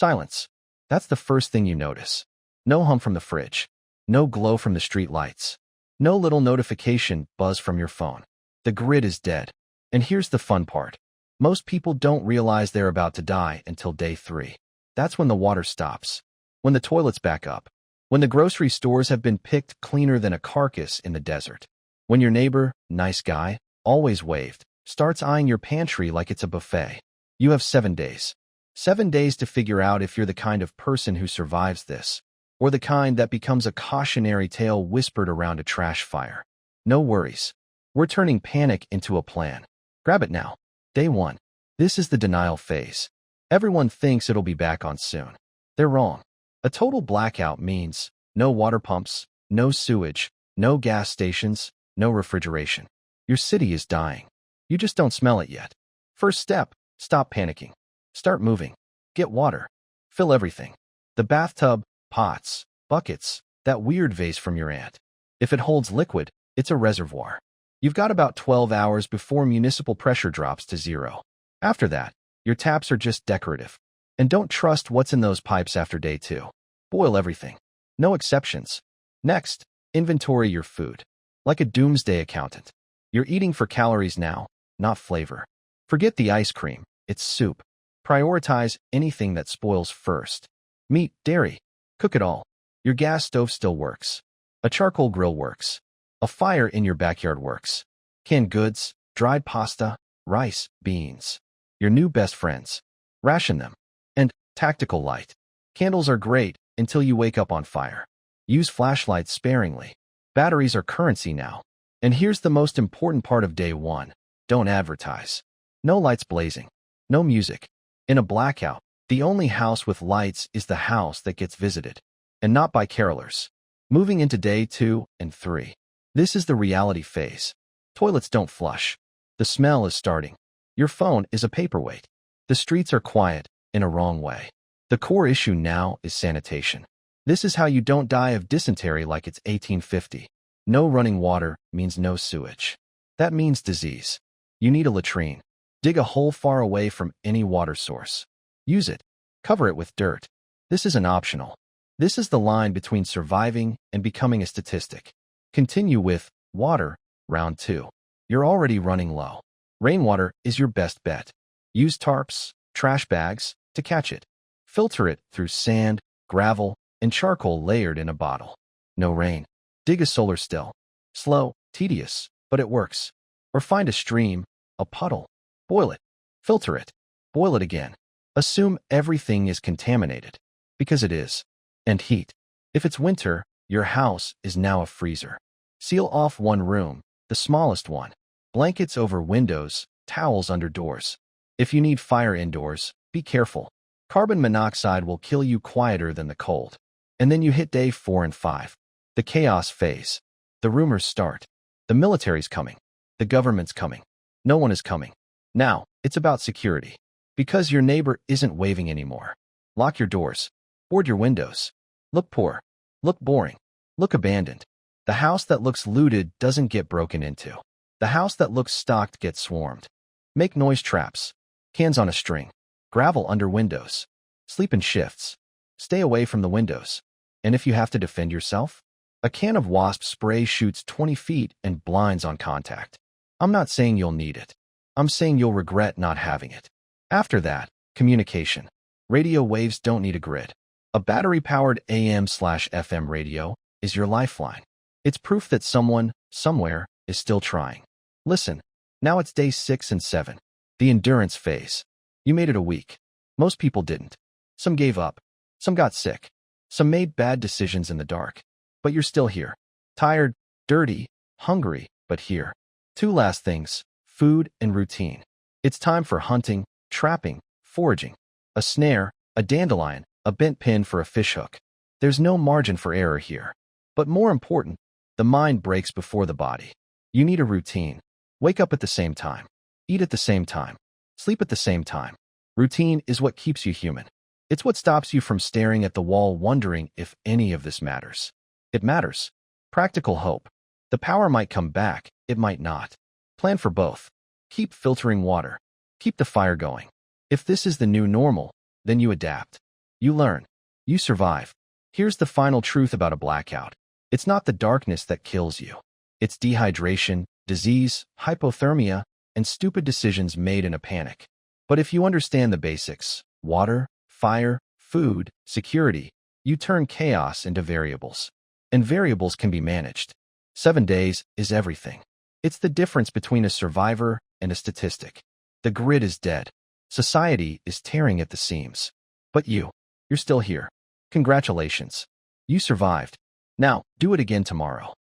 Silence. That's the first thing you notice. No hum from the fridge. No glow from the street lights. No little notification buzz from your phone. The grid is dead. And here's the fun part. Most people don't realize they're about to die until day 3. That's when the water stops. When the toilets back up. When the grocery stores have been picked cleaner than a carcass in the desert. When your neighbor, nice guy, always waved, starts eyeing your pantry like it's a buffet. You have 7 days. 7 days to figure out if you're the kind of person who survives this, or the kind that becomes a cautionary tale whispered around a trash fire. No worries. We're turning panic into a plan. Grab it now. Day 1. This is the denial phase. Everyone thinks it'll be back on soon. They're wrong. A total blackout means no water pumps, no sewage, no gas stations, no refrigeration. Your city is dying. You just don't smell it yet. First step, stop panicking. Start moving. Get water. Fill everything. The bathtub, pots, buckets, that weird vase from your aunt. If it holds liquid, it's a reservoir. You've got about 12 hours before municipal pressure drops to 0. After that, your taps are just decorative. And don't trust what's in those pipes after day 2. Boil everything. No exceptions. Next, inventory your food. Like a doomsday accountant. You're eating for calories now, not flavor. Forget the ice cream. It's soup. Prioritize anything that spoils first. Meat, dairy. Cook it all. Your gas stove still works. A charcoal grill works. A fire in your backyard works. Canned goods, dried pasta, rice, beans. Your new best friends. Ration them. And tactical light. Candles are great until you wake up on fire. Use flashlights sparingly. Batteries are currency now. And here's the most important part of day 1. Don't advertise. No lights blazing. No music. In a blackout, the only house with lights is the house that gets visited. And not by carolers. Moving into day 2 and 3. This is the reality phase. Toilets don't flush. The smell is starting. Your phone is a paperweight. The streets are quiet in a wrong way. The core issue now is sanitation. This is how you don't die of dysentery like it's 1850. No running water means no sewage. That means disease. You need a latrine. Dig a hole far away from any water source. Use it. Cover it with dirt. This isn't optional. This is the line between surviving and becoming a statistic. Continue with water, round 2. You're already running low. Rainwater is your best bet. Use tarps, trash bags, to catch it. Filter it through sand, gravel, and charcoal layered in a bottle. No rain. Dig a solar still. Slow, tedious, but it works. Or find a stream, a puddle. Boil it. Filter it. Boil it again. Assume everything is contaminated. Because it is. And heat. If it's winter, your house is now a freezer. Seal off one room, the smallest one. Blankets over windows, towels under doors. If you need fire indoors, be careful. Carbon monoxide will kill you quieter than the cold. And then you hit day 4 and 5. The chaos phase. The rumors start. The military's coming. The government's coming. No one is coming. Now, it's about security. Because your neighbor isn't waving anymore. Lock your doors. Board your windows. Look poor. Look boring. Look abandoned. The house that looks looted doesn't get broken into. The house that looks stocked gets swarmed. Make noise traps. Cans on a string. Gravel under windows. Sleep in shifts. Stay away from the windows. And if you have to defend yourself, a can of wasp spray shoots 20 feet and blinds on contact. I'm not saying you'll need it. I'm saying you'll regret not having it. After that, communication. Radio waves don't need a grid. A battery-powered AM/FM radio is your lifeline. It's proof that someone, somewhere, is still trying. Listen, now it's day 6 and 7. The endurance phase. You made it a week. Most people didn't. Some gave up. Some got sick. Some made bad decisions in the dark. But you're still here. Tired, dirty, hungry, but here. 2 last things, food and routine. It's time for hunting, trapping, foraging. A snare, a dandelion, a bent pin for a fishhook. There's no margin for error here. But more important, the mind breaks before the body. You need a routine. Wake up at the same time. Eat at the same time. Sleep at the same time. Routine is what keeps you human. It's what stops you from staring at the wall wondering if any of this matters. It matters. Practical hope. The power might come back, it might not. Plan for both. Keep filtering water. Keep the fire going. If this is the new normal, then you adapt. You learn. You survive. Here's the final truth about a blackout. It's not the darkness that kills you. It's dehydration, disease, hypothermia, and stupid decisions made in a panic. But if you understand the basics, water, fire, food, security, you turn chaos into variables. And variables can be managed. 7 days is everything. It's the difference between a survivor and a statistic. The grid is dead. Society is tearing at the seams. But you're still here. Congratulations. You survived. Now, do it again tomorrow.